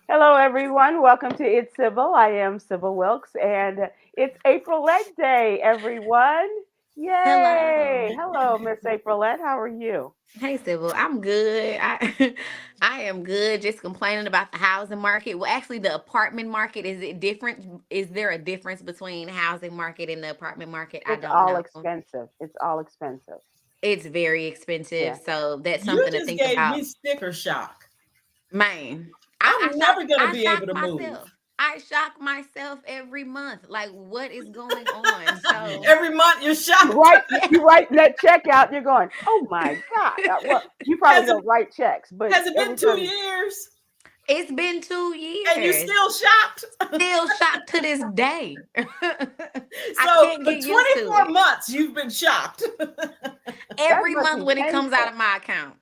Hello, everyone. Welcome to It's Sybil. I am Sybil Wilkes, and it's Aprylete Day, everyone. Yay! Hello. Hello, Miss Aprylete. How are you? Hey, Sybil. I'm good. I am good. Just complaining about the housing market. Well, actually, the apartment market, is it different? Is there a difference between housing market and the apartment market? I It's don't all know. expensive. It's all expensive. It's very expensive, Yeah. so that's You something to just think gave about. me sticker shock. Man, I'm never gonna I be able shock to move. myself. I shock myself every month. Like, what is going on? So, Every month you're You shocked. write yeah. you write that check out, and you're going, "Oh my God!" Well, you probably has it don't write checks, but has it been every two time. years It's been two and you years. still shocked? Still shocked to this day. I So can't for get used to 24 it. months you've been shocked. That Every must month be when it comes out painful. of my account.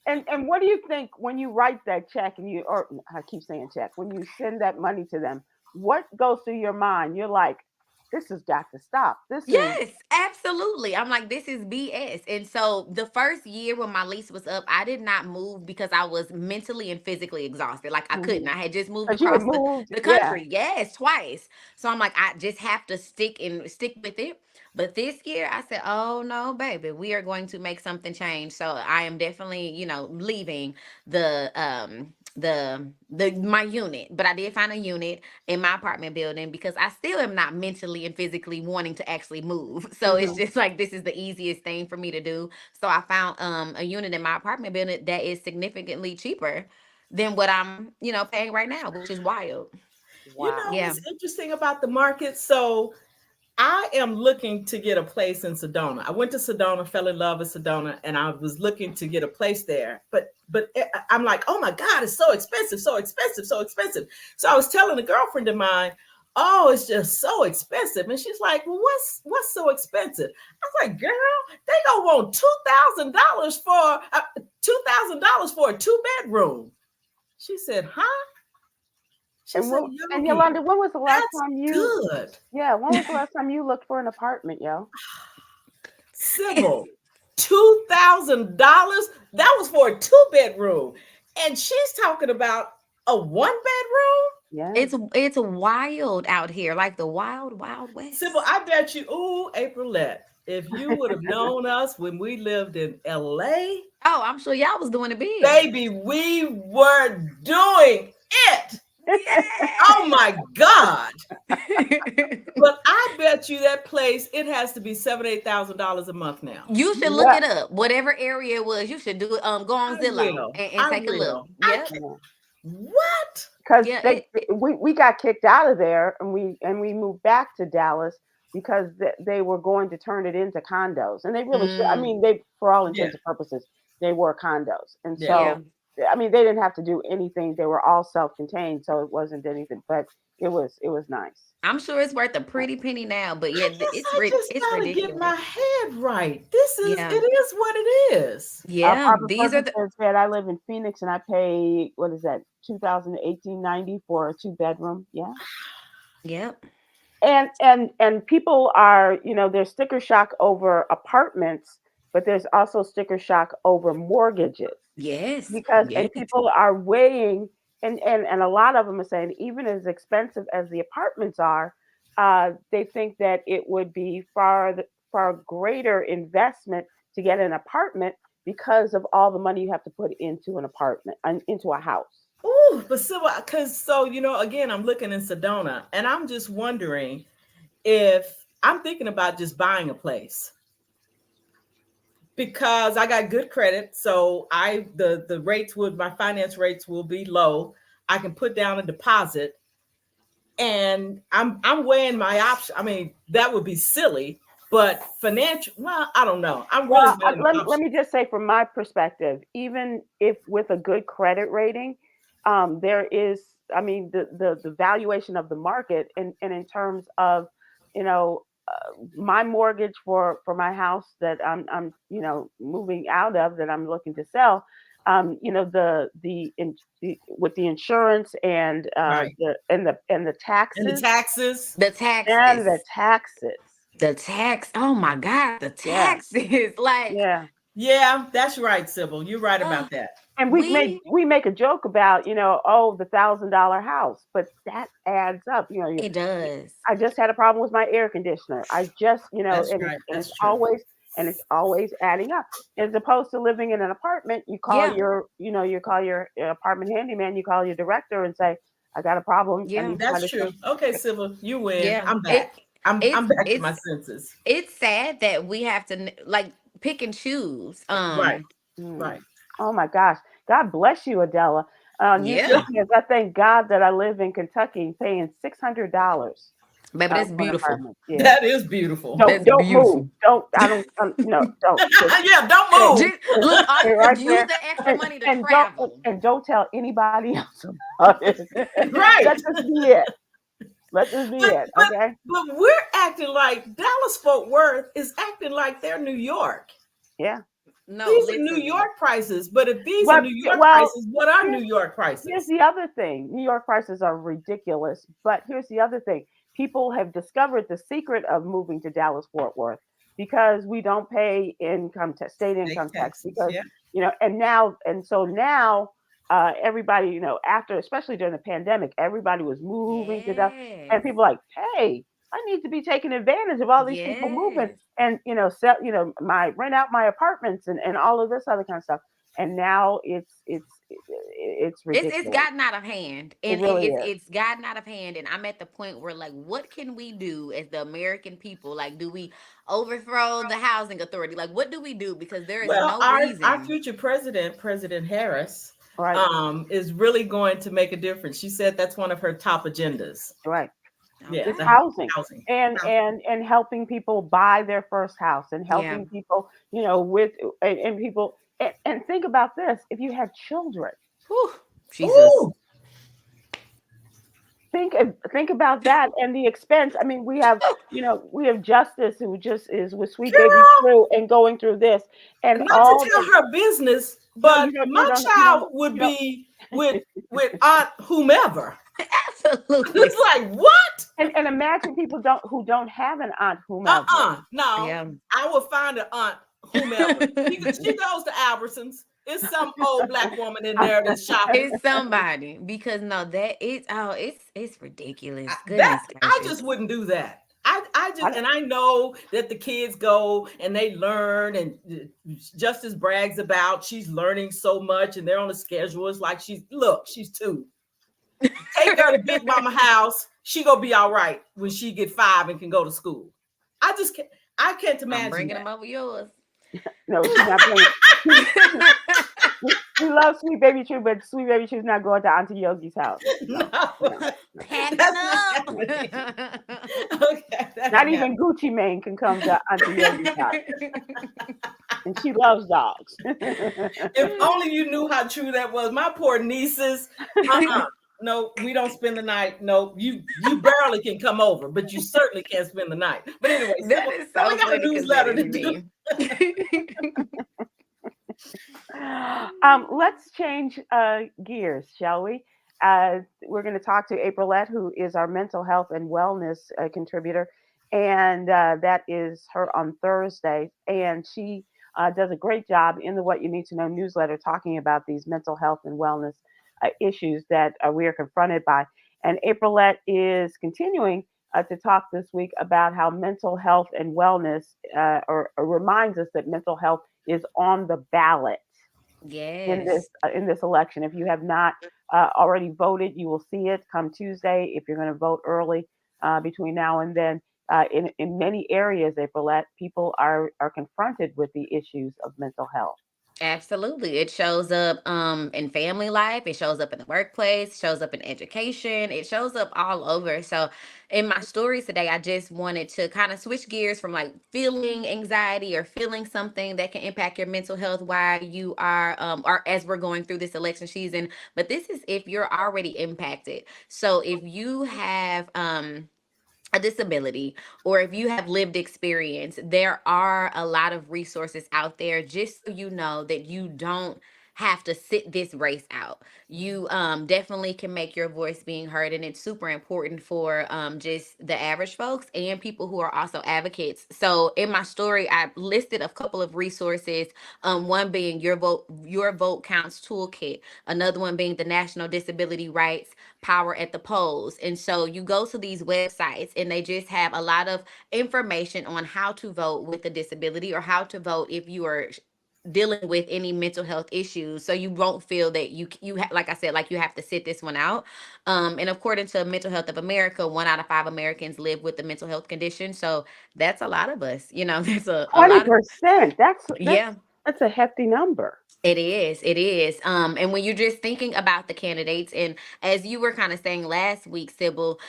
And what do you think when you write that check and you, or I keep saying check, when you send that money to them, what goes through your mind? You're like, this has got to stop. This is, Yes, absolutely. I'm like, this is BS. And so the first year when my lease was up, I did not move because I was mentally and physically exhausted. Like I couldn't. because I had just moved you had across moved. the Yeah. country. Yes, twice. So I'm like, I just have to stick with it. But this year I said, oh no, baby, we are going to make something change. So I am definitely, leaving the my unit. But I did find a unit in my apartment building because I still am not mentally and physically wanting to actually move. So it's Hmm. just like this is the easiest thing for me to do. So I found a unit in my apartment building that is significantly cheaper than what I'm, paying right now, which is wild. You Wow. know Yeah. what's interesting about the market? So I am looking to get a place in Sedona. I went to Sedona, fell in love with Sedona, and I was looking to get a place there. I'm like, oh my God, it's so expensive, so expensive, so expensive. So I was telling a girlfriend of mine, oh, it's just so expensive. And she's like, well, what's so expensive? I was like, girl, they gonna want $2,000 for a 2 bedroom. She said, huh? She And said, what, and Yogi, Yolanda, when was the last that's time you, good. yeah, when was the last time you looked for an apartment, yo? Sybil, $2,000. That was for a 2 bedroom. And she's talking about a 1 bedroom. Yeah. It's wild out here, like the wild, wild Sybil, west. I bet you, ooh, Aprilette, if you would have known us when we lived in LA, Oh, I'm sure y'all was doing it big. baby, we were doing it. Oh Yes. my God. But I bet you that place, it has to be $7,000, $8,000 a month now. You should look Yeah. it up. Whatever area it was, you should do it. Go on I Zillow will. and I take a look. will. I Yep. can't. Yeah. What? Because Yeah. we got kicked out of there, and we moved back to Dallas because they were going to turn it into condos, and they really should. I Mm, mean, they, for all Yeah. intents and purposes, they were condos, and Yeah. yeah. so I mean, they didn't have to do anything. They were all self-contained, so it wasn't anything. But it was nice. I'm sure it's worth a pretty penny now, but yeah, I guess it's I just it's gotta get my ridiculous. head right. This is Yeah. it is what it is. Yeah. Our These are person the said I live in Phoenix, and I pay, what is that, 2018.90 for a two-bedroom. Yeah. Yep. And people are, there's sticker shock over apartments, but there's also sticker shock over mortgages, Yes. because Yes. and people are weighing, and a lot of them are saying, even as expensive as the apartments are, they think that it would be far greater investment to get an apartment because of all the money you have to put into an apartment and into a house. Ooh, but so because again, I'm looking in Sedona and I'm just wondering if I'm thinking about just buying a place because I got good credit. So the rates would my finance rates will be low. I can put down a deposit and I'm weighing my option. I mean, that would be silly, but financial. Well, I don't know. I'm really Well, weighing let my me let options. me just say, from my perspective, even if with a good credit rating, there is, I mean, the valuation of the market, and in terms of, my mortgage for my house that I'm moving out of, that I'm looking to sell, with the insurance, and Right. the And the taxes, taxes. The and the taxes. taxes. The tax. Oh my God. The Yeah, taxes. Like, yeah. Yeah, that's right, Sybil. You're right uh, about that. And We we make a joke about, oh, the $1,000 house, but that adds up. it does. I just had a problem with my air conditioner. I just, That's and right. it's That's true. always adding up. As opposed to living in an apartment, Yeah. you call your apartment handyman, you call your director and say, I got a problem. I Yeah. need somebody That's to come. true. Okay, Sybil, you win. Yeah. I'm back. I'm It's back to my it's senses. it's sad that we have to like pick and choose. Right. Hmm. Right. Oh my gosh. God bless you, Adela. New Yeah. listeners, I thank God that I live in Kentucky paying $600 Baby, that's for an beautiful. apartment. Yeah. That is beautiful. That's Don't move. beautiful. Don't, I don't, no, don't. Just Yeah, don't stay, move. Just look, stay right use there. the extra money to And don't, travel. tell anybody else about it. Right. Let this be it. Let this be But it. but Okay. but we're acting like Dallas Fort Worth is acting like they're New York. Yeah. No, These are New literally. York prices. But if these are But New York well, prices, what are New here's York here's prices? the other thing. New York prices are ridiculous. But here's the other thing. People have discovered the secret of moving to Dallas Fort Worth because we don't pay state State income tax taxes. because Yeah. and so now everybody after especially during the pandemic everybody was moving to that Yes. and people like, hey, I need to be taking advantage of all these people moving Yes. and sell my rent out my apartments and all of this other kind of stuff, and now it's It's ridiculous. gotten out of hand, It and really it's is. it's gotten out of hand, and I'm at the point where like, what can we do as the American people? Like, do we overthrow the housing authority? Like, what do we do? Because there is Well, no our reason. future president, President Harris, Right. is really going to make a difference. She said that's one of her top agendas. Right. Yeah, It's the Okay. housing housing. and Housing. helping people buy their first house and Yeah. helping people with and people and think about this, if you have children, Whew. Jesus. Ooh, think about that and the expense. I mean, we have Justice who just is with Sweet Baby girl, True and going through this and not to all tell the her business, no, but my you don't child would you don't be with Aunt whomever. Absolutely. It's like what? and imagine people don't who don't have an aunt whomever. No, Yeah. I will find an aunt whomever. She goes to Albertsons. It's some old black woman in there that's shopping. It's somebody, because no, that it's ridiculous. That Goodness I gracious. just wouldn't do that. I I just don't, and I know that the kids go and they learn and Justice brags about she's learning so much and they're on the schedule. It's like she's two. Take her to Big Mama house. She gonna be all right when she get 5 and can go to school. I can't I'm imagine bringing that. them over yours. no, she's not playing. We love Sweet Baby True, but Sweet Baby True's not going to Auntie Yogi's house. No, No, no, no. Packing that's not up. happening. Okay, that Not ain't even happening. Gucci Mane can come to Auntie Yogi's house, and she loves dogs. If only you knew how true that was. My poor nieces. Uh-uh. No, we don't spend the night. No, you barely can come over, but you certainly can't spend the night. But anyway, That is so we so got a funny because that newsletter is to do. me. Let's change gears, shall we? We're going to talk to Aprylete, who is our mental health and wellness contributor, and that is her on Thursday. And she does a great job in the What You Need to Know newsletter talking about these mental health and wellness issues that we are confronted by. And Aprylete is continuing to talk this week about how mental health and wellness, or reminds us that mental health is on the ballot Yes. in this election. If you have not already voted, you will see it come Tuesday. If you're going to vote early between now and then, in many areas, April, people are confronted with the issues of mental health. Absolutely. It shows up in family life, it shows up in the workplace, shows up in education, it shows up all over. So in my stories today, I just wanted to kind of switch gears from like feeling anxiety or feeling something that can impact your mental health while you are or as we're going through this election season. But this is if you're already impacted. So if you have a disability, or if you have lived experience, there are a lot of resources out there, just so you know that you don't have to sit this race out. You definitely can make your voice being heard, and it's super important for just the average folks and people who are also advocates. So in my story, I listed a couple of resources. One being Your Vote Counts Toolkit. Another one being the National Disability Rights Power at the Polls. And so you go to these websites, and they just have a lot of information on how to vote with a disability, or how to vote if you are dealing with any mental health issues, so you won't feel that like I said, like you have to sit this one out. And according to Mental Health of America, 1 out of 5 Americans live with a mental health condition. So that's a lot of us, there's a Twenty lot of. percent. Yeah, That's a hefty number. it is. It is. And when you're just thinking about the candidates, and as you were kind of saying last week, Sybil,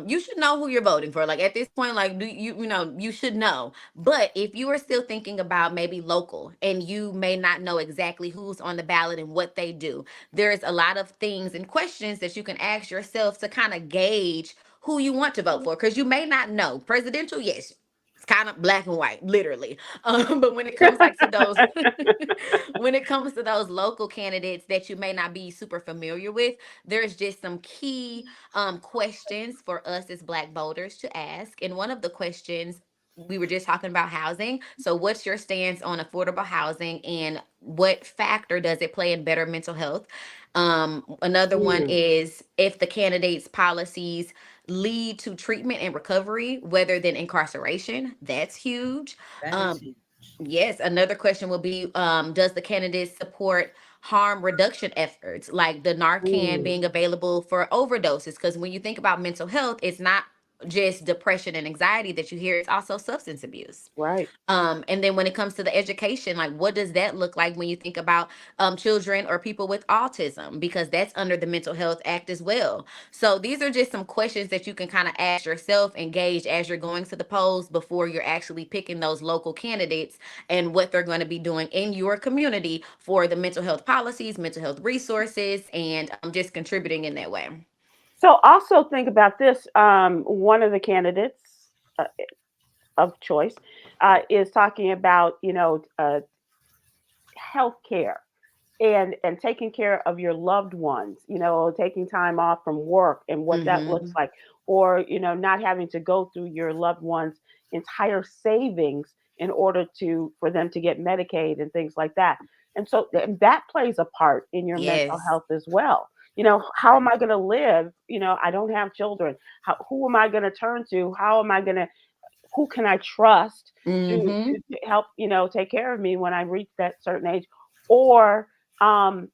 you should know who you're voting for. Like at this point, like do you should know. But if you are still thinking about maybe local, and you may not know exactly who's on the ballot and what they do, there's a lot of things and questions that you can ask yourself to kind of gauge who you want to vote for, because you may not know. Presidential, yes, it's kind of black and white, literally. But when it comes like to those, when it comes to those local candidates that you may not be super familiar with, there's just some key questions for us as black voters to ask. And one of the questions, we were just talking about housing. So, what's your stance on affordable housing, and what factor does it play in better mental health? Another one Mm, is if the candidates' policies lead to treatment and recovery rather than incarceration. That's huge. That is Um, huge. yes, another question will be, does the candidate support harm reduction efforts, like the Narcan mm, being available for overdoses? Because when you think about mental health, it's not just depression and anxiety that you hear, it's also substance abuse. right. And then when it comes to the education, like what does that look like when you think about children or people with autism? Because that's under the Mental Health Act as well. So these are just some questions that you can kind of ask yourself and gauge as you're going to the polls before you're actually picking those local candidates and what they're going to be doing in your community for the mental health policies, mental health resources, and just contributing in that way. So also think about this. One of the candidates of choice is talking about, health care and taking care of your loved ones, taking time off from work and what that looks Mm-hmm. like, or not having to go through your loved ones entire savings in order to for them to get Medicaid and things like that. And that plays a part in your mental Yes. health as well. How am I going to live? I don't have children. Who am I going to turn to? How am I going to Who can I trust Mm-hmm. to help, take care of me when I reach that certain age? Or um,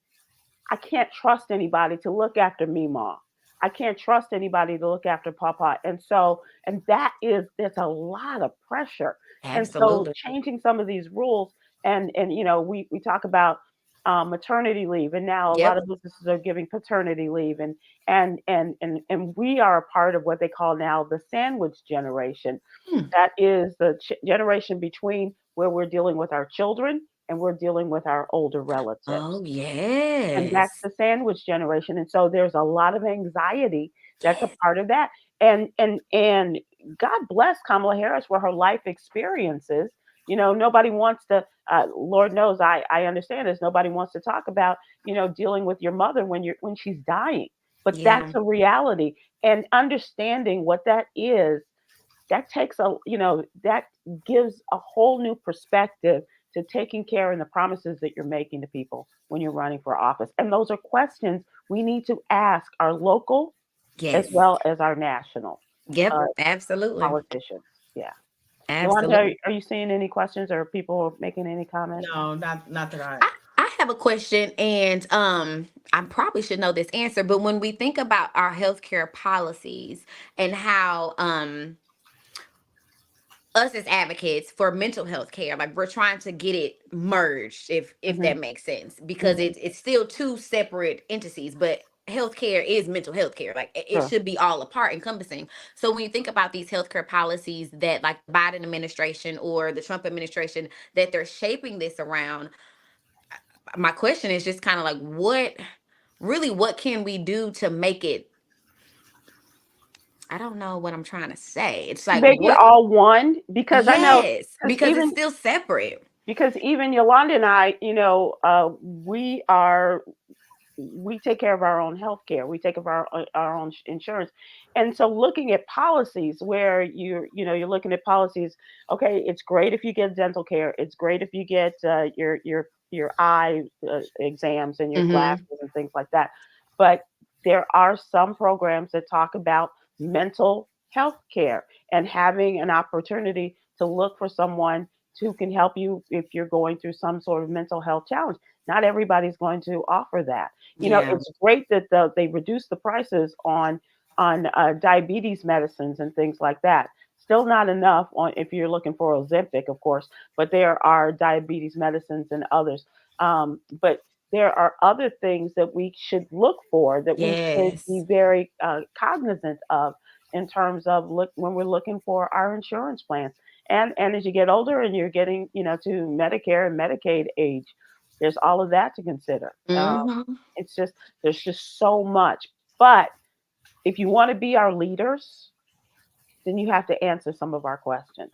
I can't trust anybody to look after me, Ma. I can't trust anybody to look after Papa. And there's a lot of pressure. And so Absolutely. changing some of these rules, and we talk about maternity leave, and now a lot Yep. of businesses are giving paternity leave, and we are a part of what they call now the sandwich generation. Hmm. That is the generation between where we're dealing with our children and we're dealing with our older relatives. Oh, And that's yes. the sandwich generation. And so there's a lot of anxiety that's a Yes. part of that. And God bless Kamala Harris for her life experiences. Nobody wants to, Lord knows I understand this. Nobody wants to talk about, dealing with your mother when she's dying. But that's Yeah. a reality. And understanding what that is, that gives a whole new perspective to taking care and the promises that you're making to people when you're running for office. And those are questions we need to ask our local as Yes. well as our national Yep. uh, Absolutely. politicians. Yeah. Yolanda, Absolutely. are you seeing any questions or people making any comments? No, not that I. I have a question, and I probably should know this answer, but when we think about our healthcare policies and how us as advocates for mental health care, like we're trying to get it merged, if Hmm. that makes sense, because Hmm. it's still two separate entities, but healthcare is mental health care. Like it Sure. should be all apart encompassing. So when you think about these healthcare policies that like the Biden administration or the Trump administration that they're shaping this around, my question is just kind of like what can we do to make it, I don't know what I'm trying to say. It's like Make it what. all one because I know, Yes, because because it's even still separate. because even Yolanda and I, we take care of our own health care. We take care of our own insurance. And so looking at policies where you're looking at policies, okay, it's great if you get dental care. It's great if you get your eye exams and your Mm-hmm. glasses and things like that. But there are some programs that talk about mental health care and having an opportunity to look for someone who can help you if you're going through some sort of mental health challenge. Not everybody's going to offer that. Yeah. It's great that they reduce the prices on diabetes medicines and things like that. Still not enough on if you're looking for Ozempic, of course, but there are diabetes medicines and others. But there are other things that we should look for, that we should be Yes. very cognizant of in terms of look when we're looking for our insurance plans. And as you get older and you're getting to Medicare and Medicaid age, there's all of that to consider. Mm-hmm. It's just there's just so much. But if you want to be our leaders, then you have to answer some of our questions.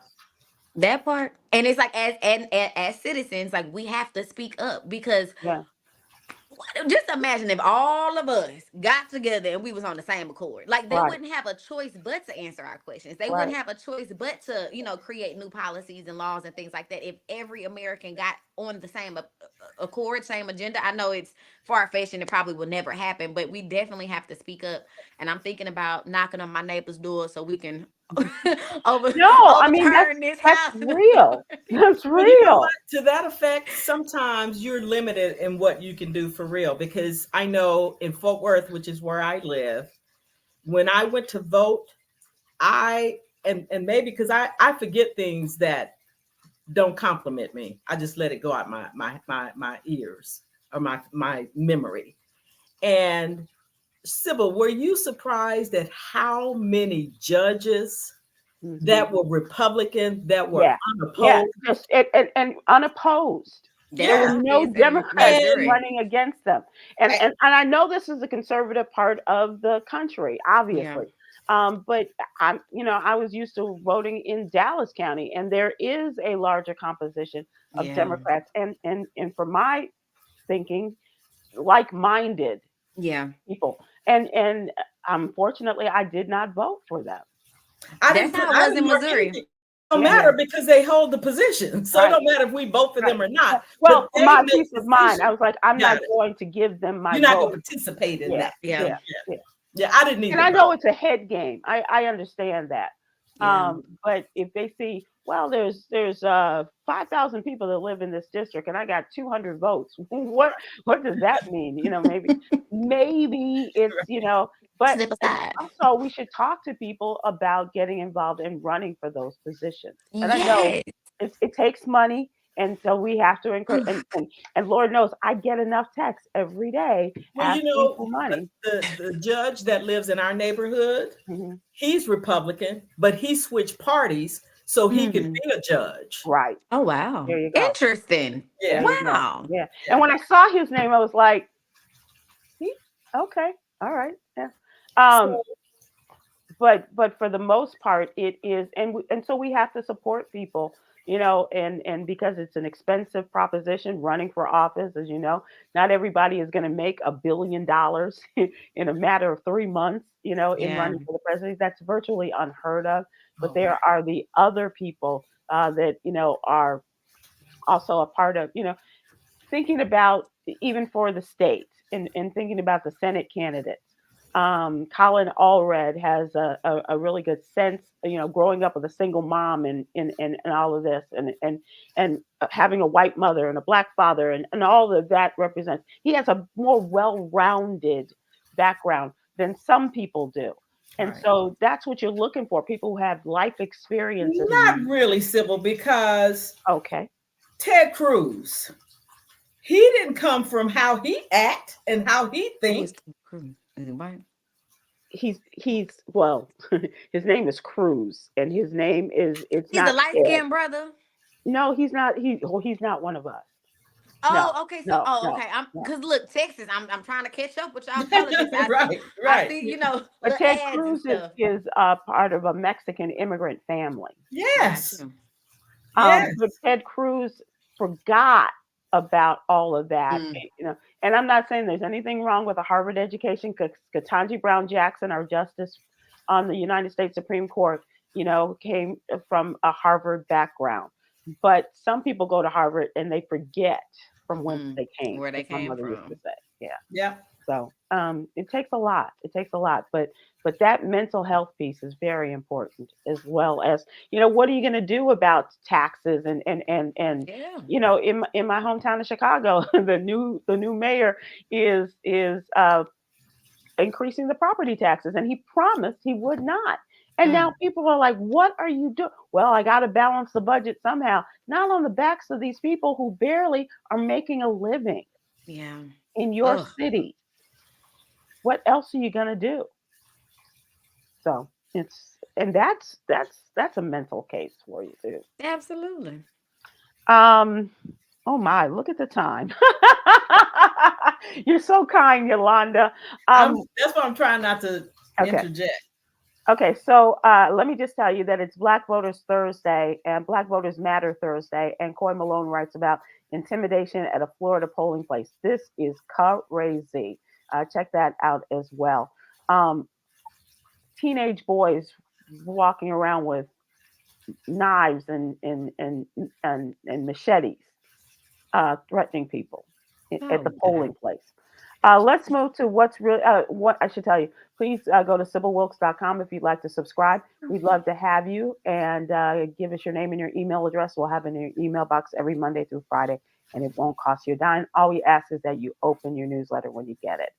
That part. And it's like as citizens, like we have to speak up because Yeah, just imagine if all of us got together and we was on the same accord. Like they right, wouldn't have a choice but to answer our questions. They right. wouldn't have a choice but to, create new policies and laws and things like that. If every American got on the same accord, same agenda. I know it's far fetched and it probably will never happen, but we definitely have to speak up. And I'm thinking about knocking on my neighbor's door so we can No, I mean overturn this that's house. real. That's Well, you know what? real. To that effect, sometimes you're limited in what you can do for real. Because I know in Fort Worth, which is where I live, when I went to vote, I and maybe because I forget things that don't compliment me. I just let it go out my ears or my memory. And Sybil, were you surprised at how many judges Hmm. that were Republican that were Yeah, yeah, unopposed? just and unopposed. There That's were Yeah. how it no is in Democrats And Missouri. running against them. And I- and, and I know this is the conservative part of the country, Yeah. obviously. But I was used to voting in Dallas County, and there is a larger composition of Yeah. Democrats, and for my thinking, like-minded Yeah. people. And unfortunately, I did not vote for them. I That's didn't how it I was didn't in mark Missouri. anything. It don't Yeah, Yeah. matter because they hold the position. So it right, don't matter if we vote for right. them or not. But Well, for they my make peace of mind, I decisions. was like, I'm not Got it. going to give them my You're not gonna vote. participate in Yeah, that. Yeah. yeah, Yeah. yeah. Yeah. I didn't And either I know vote. it's a head game. I understand that. Yeah. But if they see, well, there's 5,000 people that live in this district, and I got 200 votes. What does that mean? Maybe it's but Step aside. also we should talk to people about getting involved and running for those positions. And I know Yes. it takes money. And so we have to encourage, and Lord knows I get enough texts every day Well, asking for money. the judge that lives in our neighborhood, Mhm. he's Republican, but he switched parties so he could Mm. be a judge. Right. Oh wow. There you go. Interesting. There Yeah. you go. Wow. Yeah. And Yeah. when I saw his name, I was like, "Hmm, okay, all right, yeah. So Um, but for the most part, it is, and so we have to support people, and because it's an expensive proposition running for office, as you know, not everybody is going to make $1 billion in a matter of 3 months, in Yeah. running for the presidency. That's virtually unheard of. But oh there man. are the other people that are also a part of, thinking about even for the states and thinking about the Senate candidates. Colin Allred has a really good sense, growing up with a single mom and all of this, and having a white mother and a black father and all of that represents. He has a more well-rounded background than some people do. All And right. so that's what you're looking for, people who have life experiences. Not really, Sybil, because Okay. Ted Cruz, he didn't come from how he act and how he Who is think. Ted Cruz? Is he white? He's well, his name is Cruz, and his name is it's He's a not light Ted. skinned brother. No, he's not. He's not one of us. No, Oh, okay. So, no, no, okay. I'm no. because look, Texas. I'm trying to catch up with y'all politics. Right, I right. see, But little Ted ads and Cruz is stuff. part of a Mexican immigrant family. Got Yes. you. Yes. But Ted Cruz, forgot about all of that, Mm. And I'm not saying there's anything wrong with a Harvard education, because Ketanji Brown Jackson, our justice on the United States Supreme Court, came from a Harvard background. But some people go to Harvard and they forget from whence Mm. they came, Where they as my came mother used to from. say. Yeah. Yeah. So it takes a lot. It takes a lot, but that mental health piece is very important, as well as what are you going to do about taxes and Yeah. in my hometown of Chicago, the new mayor is increasing the property taxes, and he promised he would not. And now Mm. people are like, "What are you doing?" Well, I got to balance the budget somehow, not on the backs of these people who barely are making a living Yeah. in your Ugh. city. What else are you going to do? So that's a mental case for you too. Absolutely. Um, oh my, look at the time. You're so kind, Yolanda. Um, That's why I'm trying not to okay. interject. Okay, so let me just tell you that it's Black Voters Thursday and Black Voters Matter Thursday, and Coy Malone writes about intimidation at a Florida polling place. This is crazy. Check that out as well. Um, Teenage boys walking around with knives and machetes, threatening people at the Oh God. polling place. Let's move to what's really what I should tell you. Please go to SybilWilkes.com if you'd like to subscribe. We'd love to have you, and give us your name and your email address. We'll have it in your email box every Monday through Friday, and it won't cost you a dime. All we ask is that you open your newsletter when you get it.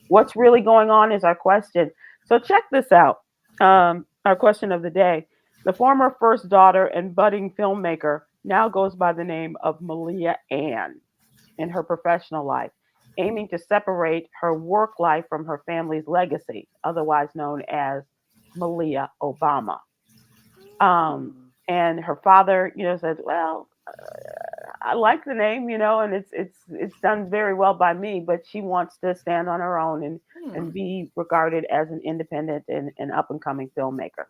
What's really going on is our question. So check this out. Our question of the day. The former first daughter and budding filmmaker now goes by the name of Malia Ann in her professional life, aiming to separate her work life from her family's legacy, otherwise known as Malia Obama. Um, and her father, said, "Well, I like the name, and it's done very well by me, but she wants to stand on her own and Hmm. be regarded as an independent and up and coming filmmaker."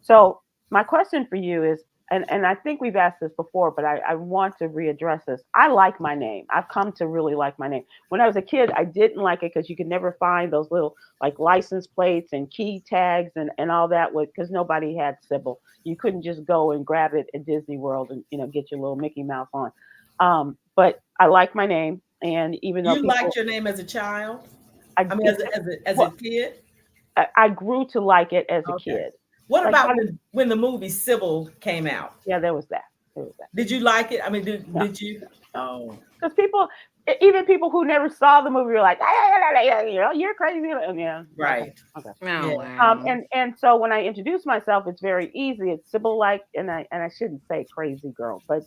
So my question for you is, and I think we've asked this before, but I want to readdress this. I like my name. I've come to really like my name. When I was a kid, I didn't like it because you could never find those little like license plates and key tags and all that, with because nobody had Sybil. You couldn't just go and grab it at Disney World and get your little Mickey Mouse on. But I like my name, and even though You liked people, your name as a child? I I mean, it, as a well, kid? I grew to like it as a Okay. kid. What Like, about when the movie Sybil came out? yeah, there was that. There was that. Did you like it? I mean, No, did you? Oh, because people, even people who never saw the movie, were like, you're crazy. Yeah, okay, right. okay. Oh Yeah. wow. And so when I introduce myself, it's very easy. It's Sybil like, and I shouldn't say crazy girl, but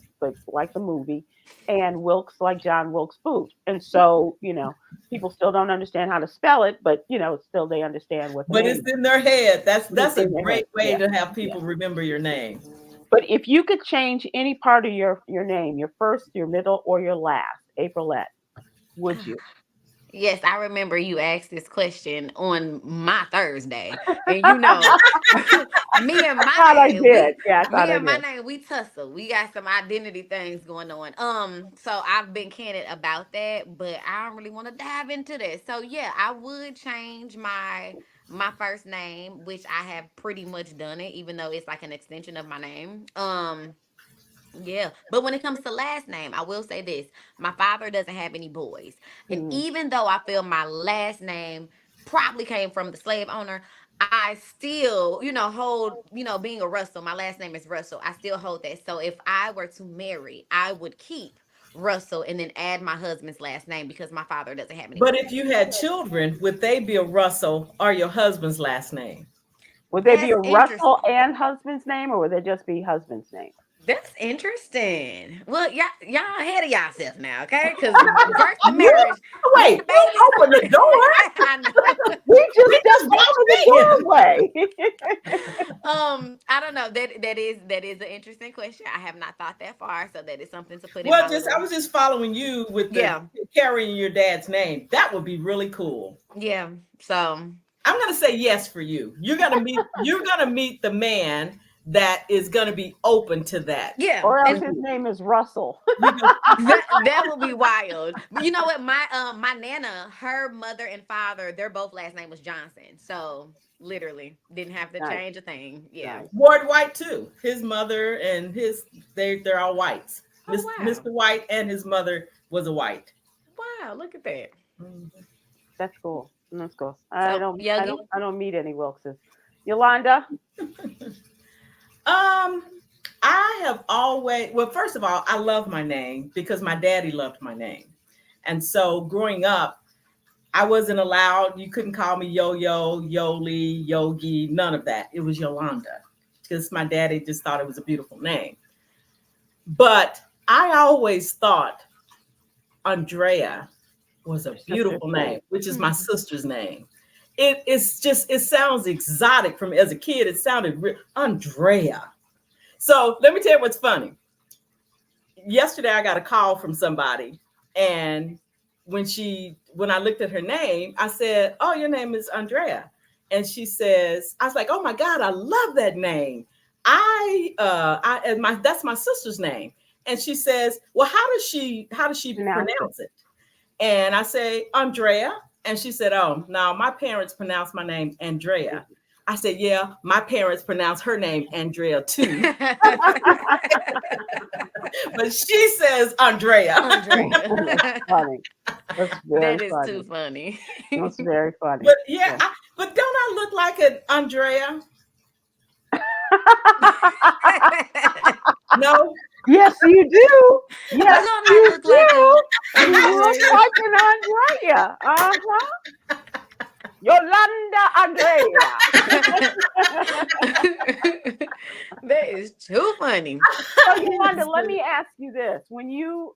like the movie, and Wilkes like John Wilkes Booth. And so people still don't understand how to spell it, but still they understand what the But name it's is. in their head. It's That's a in their head. great way Yeah, to have yeah. people remember your name. But if you could change any part of your name, your first, your middle, or your last, Aprylete, would you? Yes, I remember you asked this question on my Thursday. And me and I my thought I name, did. Yeah, I thought I did. we tussle. We got some identity things going on. So I've been candid about that, but I don't really want to dive into that. So yeah, I would change my first name, which I have pretty much done it, even though it's like an extension of my name. Yeah, but when it comes to last name, I will say this. My father doesn't have any boys. And Mm, even though I feel my last name probably came from the slave owner, I still, hold, being a Russell, my last name is Russell. I still hold that. So if I were to marry, I would keep Russell and then add my husband's last name because my father doesn't have any But boys. if you had children, would they be a Russell or your husband's last name? Would they be That's a Russell interesting. and husband's name, or would they just be husband's name? That's interesting. Well, y'all ahead of yourself now, okay? Because virgin You marriage, these wait, babies. you open the door. I know. We just We stepped just over the walked in. doorway. I don't know. That is an interesting question. I have not thought that far, so that is something to put in Well, my I little. was just following you with the Yeah, carrying your dad's name. That would be really cool. yeah. So I'm gonna say yes for you. You're gonna meet the man that is going to be open to that. Yeah, Or else and his name is Russell. that would be wild. But you know what? My nana, her mother and father, their both last name was Johnson. So literally didn't have to Nice. change a thing. Yeah. Nice. Ward White too. His mother and they're all whites. Oh Mr. wow. White and his mother was a white. Wow, look at that. Mhm. That's cool. That's cool. So Yogi. I don't meet any Wilkes. Yolanda. Um, I have always, well, first of all, I love my name because my daddy loved my name. And so growing up, I wasn't allowed, you couldn't call me Yo-Yo, Yoli, Yogi, none of that. It was Yolanda because my daddy just thought it was a beautiful name. But I always thought Andrea was a beautiful name, which is my sister's name. It sounds exotic from as a kid. It sounded Andrea. So let me tell you what's funny. Yesterday I got a call from somebody, and when I looked at her name, I said, "Oh, your name is Andrea," and she says, "I was like, oh my God, I love that name. That's my sister's name." And she says, "Well, how does she pronounce it?" And I say, "Andrea." And she said, "Oh, no, my parents pronounce my name Andrea." I said, "Yeah, my parents pronounce her name Andrea too." But she says Andrea. Andrea. Funny. That's very That is funny. too funny. That's very funny. But yeah, but don't I look like an Andrea? No. Yes, you do. Yes, Don't I you look like a You look Andrea? like an Andrea. Uh-huh. Yolanda Andrea. That is too funny. So Yolanda, let me ask you this. When you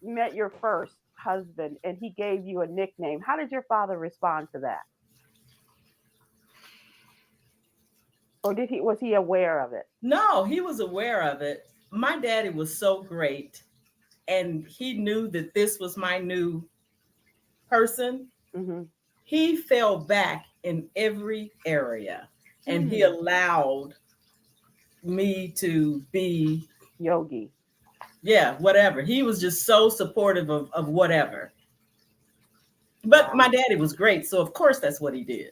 met your first husband and he gave you a nickname, how did your father respond to that? Or was he aware of it? No, he was aware of it. My daddy was so great, and he knew that this was my new person. Mm-hmm. He fell back in every area, and he allowed me to be Yogi. yeah, whatever. He was just so supportive of whatever. But my daddy was great, so of course that's what he did.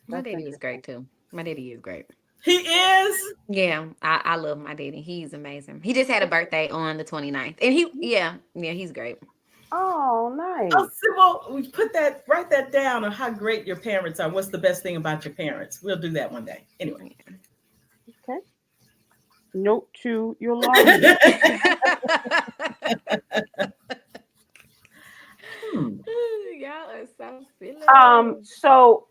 My That's daddy is interesting. great too. My daddy is great. He is. Yeah, I love my daddy. He's amazing. He just had a birthday on the 29th. And he's great. Oh, Oh, nice. Sybil, we write that down on how great your parents are. What's the best thing about your parents? We'll do that one day. Anyway. Okay. Note to Yolanda. Y'all are so silly. So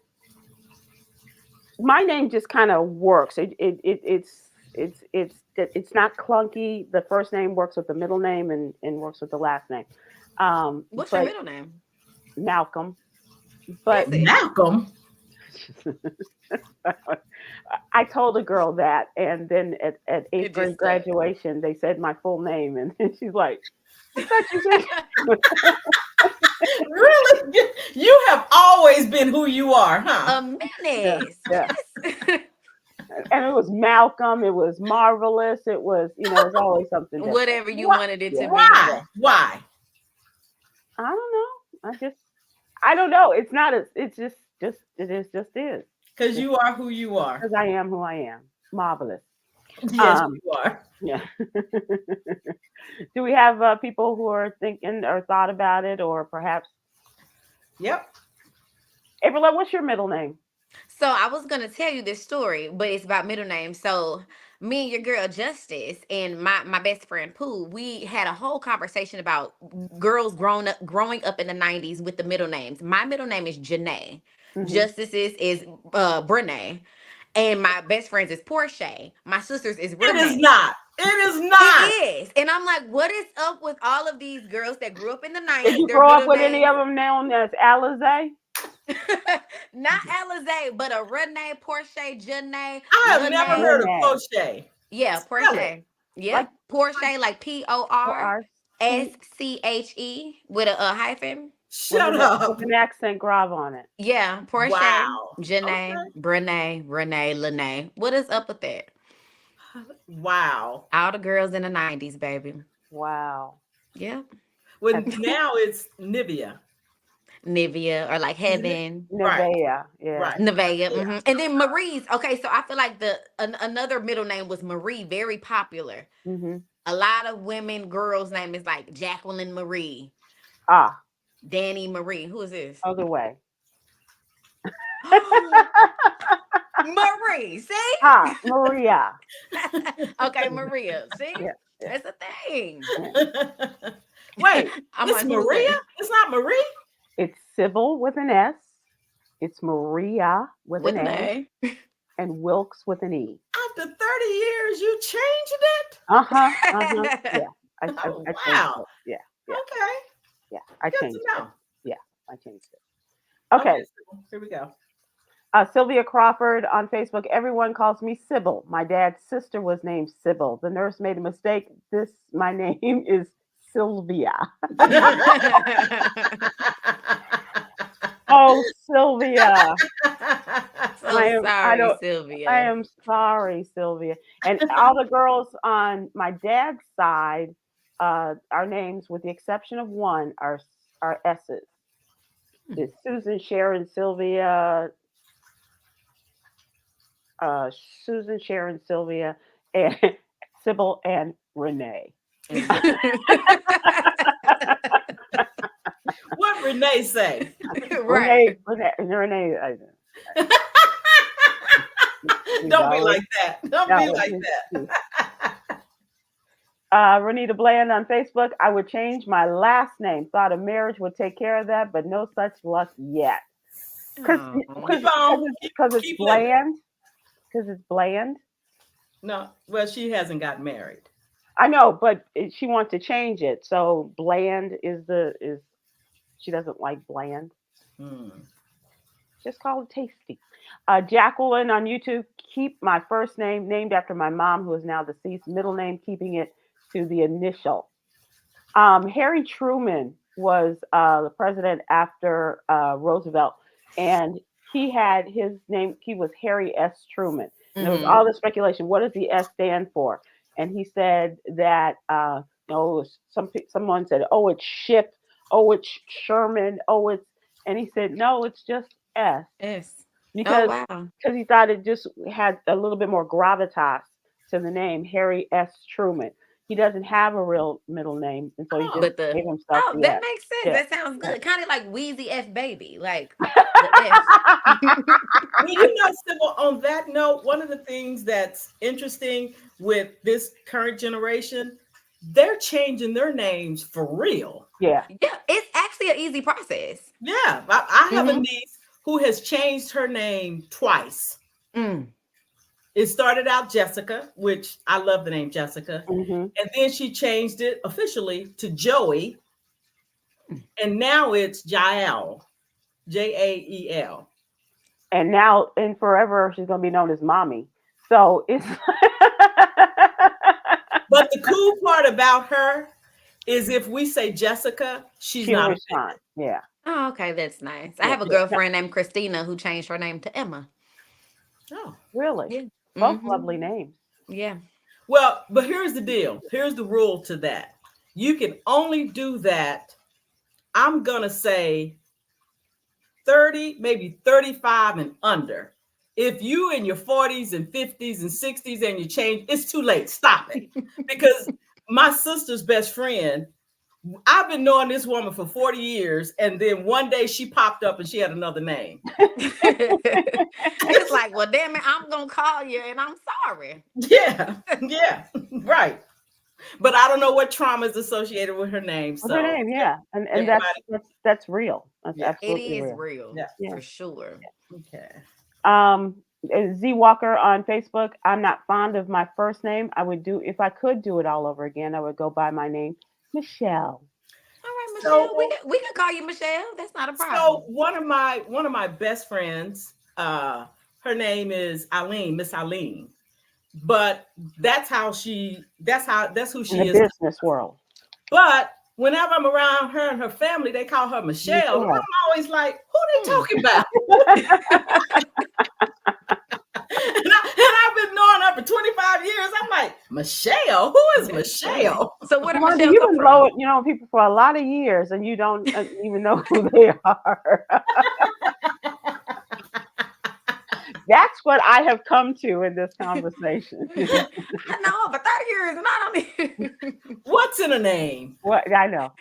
my name just kind of works. It's not clunky. The first name works with the middle name and works with the last name. What's your But middle name? Malcolm. Is But it? Malcolm. I told a girl that, and then at It eighth grade just stuck. graduation, they said my full name, and she's like, "I thought you said." Really? You have always been who you are, huh? A menace. Yeah. Yes. And it was Malcolm. It was marvelous. It was, it was always something different. Whatever you What? wanted it Yeah. to be. Why? Why? I don't know. I don't know. It's not a. It's just it is just is. Because you are who you are. Because I am who I am. Marvelous. Yes, you are. Yeah. Do we have people who are thinking or thought about it, or perhaps Yep. Aprylete? What's your middle name? So I was gonna tell you this story, but it's about middle names. So me and your girl Justice and my best friend Pooh, we had a whole conversation about girls growing up in the 90s with the middle names. My middle name is Janae. Mhm. Justice's is Brene. And my best friend's is Portia. My sister's is It Renee. is not. It is not. It is. And I'm like, what is up with all of these girls that grew up in the 90s? Did you Their grow up middle with any names- of them known as Alizé? Not Alizé, but a Renee, Portia, Janae. I have never heard of Renee. crochet. Yeah, Spell Portia. Yep. Like- Portia, like Or Porsze with a hyphen. Shut up. With an accent grave on it. Yeah, Portia, Wow. Janae, Okay. Brene, Renee, Lene. What is up with that? Wow. All the girls in the 90s, baby. Wow. Yep. When That's now it's Nivea. Nivea or like Isn't it? Heaven. Right. Nevea. Yeah. Right. Nevaeh, Yeah. and then Marie's. Okay, so I feel like another middle name was Marie, very popular. Mm-hmm. A lot of women, girls' name is like Jacqueline Marie, Ah, Danny Marie. Who is this? other way. Marie. See? Ah, Maria. Okay, Maria. See? Yeah. Yeah. That's a thing. Wait, I'm it's like, who's Maria? that? It's not Marie? It's Sybil with an S. It's Maria with an With an A, A. and Wilkes with an E. After 30 years, you changed it? Uh huh. Uh huh. Yeah. Oh, I changed wow. it. Yeah. Yeah. Okay. Yeah. I Good changed to it. know. Yeah. I changed it. Okay. So here we go. Sylvia Crawford on Facebook. Everyone calls me Sybil. My dad's sister was named Sybil. The nurse made a mistake. My name is Sylvia. Oh, Sylvia. So I sorry, don't. I Sylvia. am sorry, Sylvia. And all the girls on my dad's side, our names, with the exception of one, are S's. It's Susan, Sharon, Sylvia, uh, Susan, Sharon, Sylvia, and Sybil, and Renee. What Renee say? Right. Renee. Don't be like that. Don't be No, like that. Renita Bland on Facebook. I would change my last name. Thought a marriage would take care of that, but no such luck yet. Because Aw. Keep on. it's Keep living. bland. Because it's bland. No, well, she hasn't got married. I know, but she wants to change it. So bland is she doesn't like bland. Hmm. Just call it tasty. Jacqueline on YouTube. Keep my first name named after my mom, who is now deceased. Middle name, keeping it to the initial. Harry Truman was the president after Roosevelt, and he had his name. He was Harry S. Truman. And there was all this speculation. What does the S stand for? And he said that someone said, "Oh, it's ship. Oh, it's Sherman. Oh, it's," and he said, "No, it's just S," Yes. Oh because wow. he thought it just had a little bit more gravitas to the name Harry S. Truman. He doesn't have a real middle name, and so he Oh, just But gave himself the that S. makes sense. Yeah. That sounds Yeah. good. Kind of like Wheezy F baby, like the F. well, you know, Sybil, on that note, one of the things that's interesting with this current generation, they're changing their names for real. Yeah. Yeah, it's actually an easy process. Yeah, I have a Mhm. niece who has changed her name twice. Mm. It started out Jessica, which I love the name Jessica. Hmm. And then she changed it officially to Joey. And now it's Jael, Jael. And now and forever, she's gonna be known as Mommy. So it's But the cool part about her is if we say Jessica, she's she'll not respond. offended. Yeah. Oh, okay, that's nice. I Yeah. have a girlfriend named Christina who changed her name to Emma. Oh. Really. Yeah. Both Hmm. lovely names. Yeah. Well, but here's the deal. Here's the rule to that. You can only do that, I'm going to say 30, maybe 35 and under. If you in your 40s and 50s and 60s and you change, it's too late. Stop it. Because my sister's best friend, I've been knowing this woman for 40 years, and then one day she popped up and she had another name. It's like, well, damn it, I'm gonna call you, and I'm sorry. Yeah, yeah, right. But I don't know what trauma is associated with her name. With her So name, yeah. And everybody, that's real. That's yeah, It absolutely is real. real yeah, Yeah. for sure. okay. Um, Z Walker on Facebook. I'm not fond of my first name. I would do if I could do it all over again. I would go by my name, Michelle. All right, Michelle, So, we can call you Michelle. That's not a so problem. one of my best friends, her name is Eileen, Miss Eileen. But that's who In the she is. business world. But whenever I'm around her and her family, they call her Michelle. And Michelle. I'm always like, who they talking about? and I've been knowing her for 25 years. I'm like, Michelle? Who is Michelle? So where did Wanda, Michelle you've come been from? knowing people for a lot of years, and you don't even know who they are. That's what I have come to in this conversation. I know for 30 years and I don't even. What's in a name? What I know.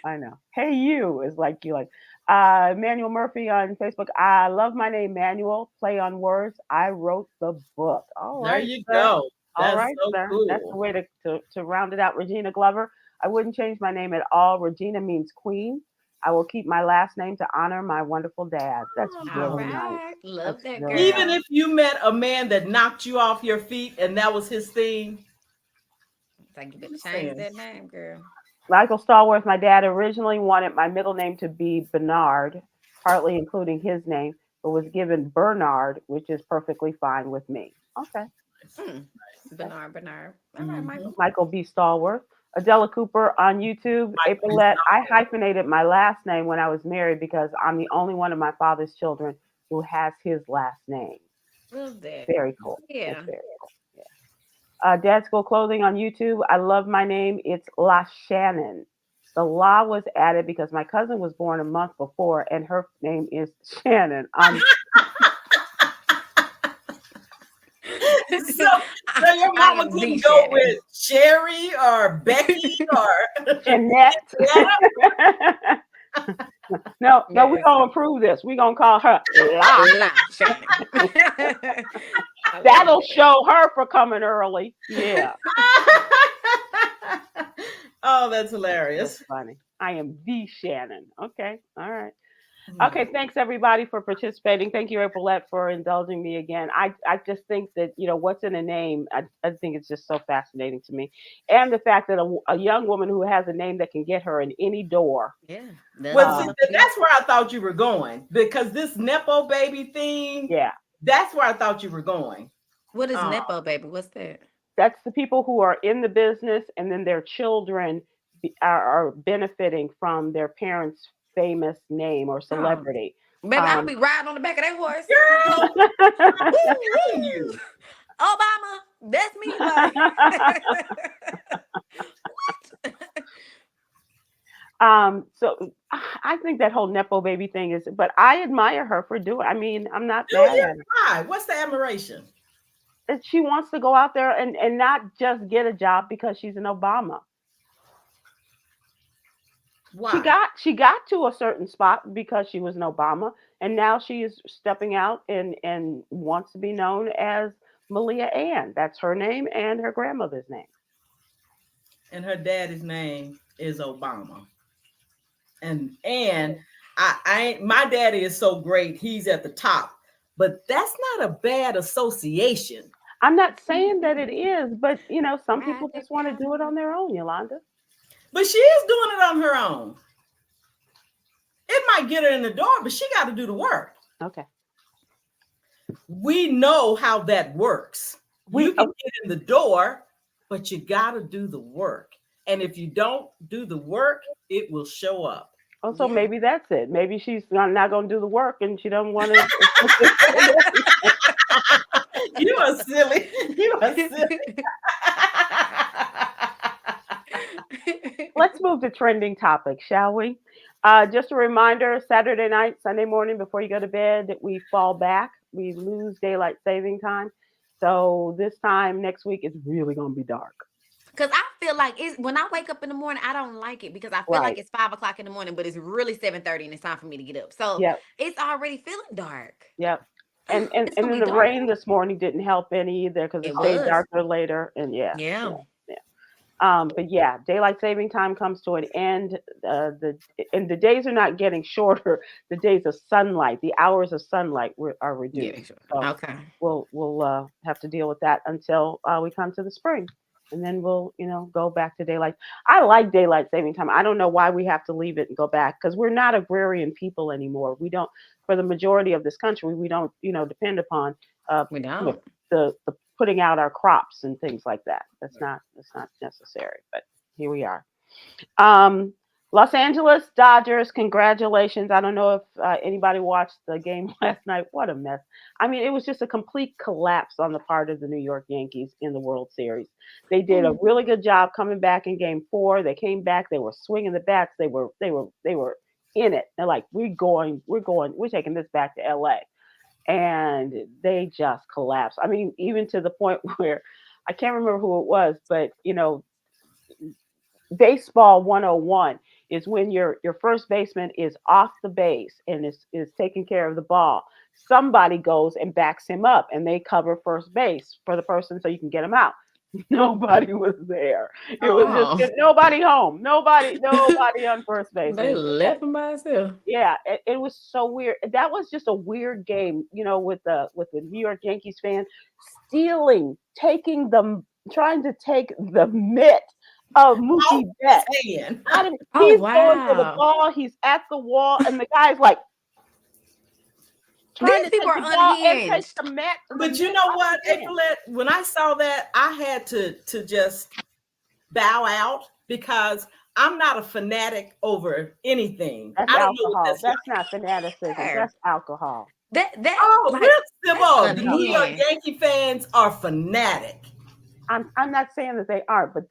Hey, you is like you like Manuel Murphy on Facebook. I love my name, Manuel. Play on words. I wrote the book. All There right, you sir. go. All That's right, so sir. That's the cool. way to round it out. Regina Glover. I wouldn't change my name at all. Regina means queen. I will keep my last name to honor my wonderful dad. That's All really nice. right. Love That's that really Even nice. girl. if you met a man that knocked you off your feet and that was his thing, It's like you I'm better just change saying. that name, girl. Michael Stallworth, my dad originally wanted my middle name to be Bernard, partly including his name, but was given Bernard, which is perfectly fine with me. Okay. Mm. Okay. Bernard. All right, Mhm. Michael. Michael B. Stallworth. Adela Cooper on YouTube. Michael B. Aprylete. I hyphenated my last name when I was married because I'm the only one of my father's children who has his last name. Love that. Very cool. That's Yeah. very cool. Yeah. Dad School Clothing on YouTube. I love my name. It's La Shannon. The La was added because my cousin was born a month before, and her name is Shannon. So, so your I mama am the couldn't go Shannon. with Sherry or Becky or Jeanette. Anna? No, we're Yes. gonna approve this. We're gonna call her La. La Shannon. I love That'll that. show her for coming early. Yeah, Oh, that's that's hilarious. funny. I am the Shannon. Okay, all right. Okay, Hmm. thanks everybody for participating. Thank you, Aprilette, for indulging me again. I just think that what's in a name. I think it's just so fascinating to me, and the fact that a young woman who has a name that can get her in any door. Yeah. That's Well, what see, I'm saying. that's where I thought you were going because this Nepo baby thing, Yeah, that's where I thought you were going. What is Um, Nepo baby? What's that? that's the people who are in the business, and then their children are benefiting from their parents' famous name or Oh, celebrity. baby, I'll Um, be riding on the back of that horse. girl, Woo, telling woo. you. Obama, that's me. Like, what? So I think that whole nepo baby thing is, but I admire her for doing. I mean, I'm not Do mad you? at her. Why? What's the admiration? And she wants to go out there and not just get a job because she's an Obama. Why? She got to a certain spot because she was an Obama, and now she is stepping out and wants to be known as Malia Ann. That's her name and her grandmother's name. And her daddy's name is Obama. And I ain't my daddy is so great, he's at the top. But that's not a bad association. I'm not saying that it is, but some Ride people that just want to do it cowboy. on their own, Yolanda. But she is doing it on her own. It might get her in the door, but she got to do the work. Okay. We know how that works. You We can get in the door, but you got to do the work. And if you don't do the work, it will show up. Also, Yeah. maybe that's it. Maybe she's not going to do the work and she doesn't want to. You are silly. You are silly. Let's move to trending topics, shall we? Just a reminder, Saturday night, Sunday morning before you go to bed, we fall back. We lose daylight saving time. So this time next week is really going to be dark. Cause I feel like it's when I wake up in the morning, I don't like it because I feel like Right. it's 5 o'clock in the morning, but it's really 7:30 and it's time for me to get up. So Yep. it's already feeling dark. Yep. And It's and gonna then be the dark. rain this morning didn't help any either because it It stayed was. darker later. And yeah, Yeah. yeah, yeah. But yeah, daylight saving time comes to an end. The days are not getting shorter. The days of sunlight, the hours of sunlight are Yeah, reduced. sure. So Okay. we'll have to deal with that until we come to the spring, and then we'll go back to daylight. I like daylight saving time. I don't know why we have to leave it and go back because we're not agrarian people anymore. We don't, for the majority of this country, we don't depend upon We you know, don't. the putting out our crops and things like that. That's not necessary. But here we are. Um, Los Angeles Dodgers, congratulations. I don't know if anybody watched the game last night. What a mess. I mean, it was just a complete collapse on the part of the New York Yankees in the World Series. They did a really good job coming back in game 4. They came back, they were swinging the bats. They were in it. They're like, we're taking this back to LA. And they just collapsed. I mean, even to the point where I can't remember who it was, but baseball 101 is when your first baseman is off the base and is taking care of the ball. Somebody goes and backs him up and they cover first base for the person so you can get him out. Nobody was there. It was Oh, just nobody home. Nobody on first base. they left him by himself. Yeah, it was so weird. That was just a weird game, with the New York Yankees fan trying to take the mitt of Mookie Betts. Oh He's going for the wow, ball. He's at the wall, and the guy's like trying these to people take are the ball and take unhinged. the mitt. But you know what, Aprylete? When I saw that, I had to just bow out because I'm not a fanatic over anything. That's I don't know what alcohol. that's like. That's not fanaticism. Sure. That's alcohol. That Oh, like really, that's Sybil? The New York unhinged. Yankee fans are fanatic. I'm not saying that they aren't, but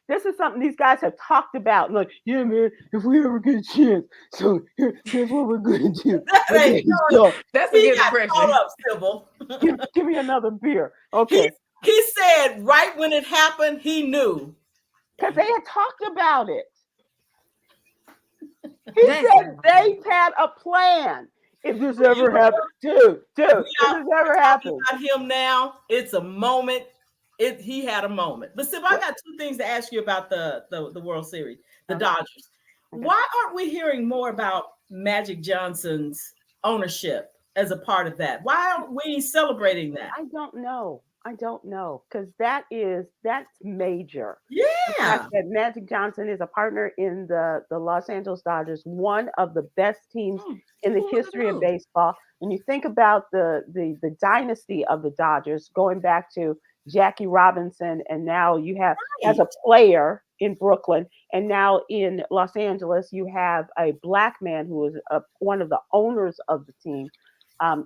this is something these guys have talked about. Like, yeah, man, if we ever get a chance, so here's what we're gonna do. Okay, so That's a He good got caught impression. up, Sybil. give me another beer. He, Okay. he said right when it happened, he knew. Because they had talked about it. He That's said they've had a plan. If this ever happens, dude, if this ever happens. About him now, it's a moment. He had a moment. But Sybil, I got two things to ask you about the World Series, the Dodgers. Okay. Why aren't we hearing more about Magic Johnson's ownership as a part of that? Why aren't we celebrating that? I don't know. Because that's major. The Yeah. fact that Magic Johnson is a partner in the Los Angeles Dodgers, one of the best teams in the Who would've history of knew? baseball. When you think about the dynasty of the Dodgers, going back to Jackie Robinson, and now you have as a player in Brooklyn, and now in Los Angeles, you have a black man who is one of the owners of the team.